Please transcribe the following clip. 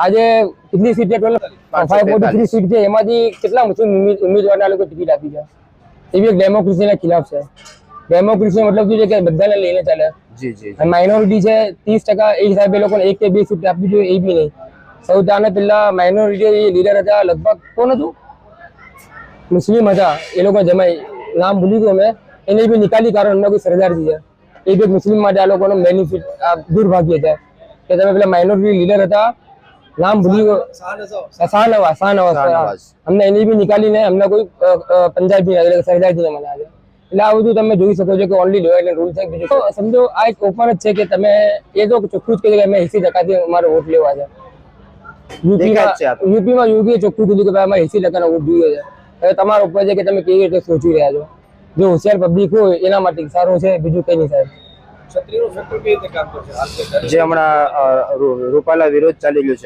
આજે કેટલી સીટ છે? 543 સીટ છે, એમાંથી કેટલા મુસ્લિમ ઉમેદવારને આ લોકો ટિકિટ આપી છે? એ બી એક ડેમોક્રેસીના ખિલાફ છે. ડેમોક્રેસી મતલબ શું છે કે બધાને લઈને ચાલે. જી જી માઇનોરિટી છે 30%, એ હિસાબે એ લોકોને 1 કે 2 સીટ આપવી જોઈએ, એ બી નહીં. સૌથી પહેલા માઇનોરિટી લીડર હતા, લગભગ કોણ હતું? મુસ્લિમ હતા, એ લોકો જમાઈ નામ ભૂલી ગયો મેં. એને બી નિકાલી કારણ એમના કોઈ સરદારજી છે, એ બી મુસ્લિમ માટે આ લોકોનો બેનિફિટ દુર્ભાગ્ય છે કે તમે પેલા માઇનોરિટી લીડર હતા, નામ ભૂલી ગયો, શાહનવાઝ. અમને એની બી નિકાલીને અમને કોઈ પંજાબી સરદારજીને મનાવે. એટલે આ બધું તમે જોઈ શકો છો કે ઓનલી ડિવાઇડ એન્ડ રૂલ છે. બીજું સમજો આ એક ઓપન જ છે કે તમે એ તો ચોખ્ખું જ કહે કે અમે 80%થી અમારો વોટ લેવા છે. યુપીમાં યોગીએ ચોખ્ખું કીધું કે ભાઈ અમારે 80%નો વોટ જોઈએ છે. હવે તમારા ઉપર છે કે તમે કેવી રીતે સોચી રહ્યા છો. જો હોશિયાર પબ્લિક હોય એના માટે સારું છે, બીજું કઈ નહીં સાહેબ. જે હમણાં રૂપાલા વિરોધ ચાલી રહ્યો છે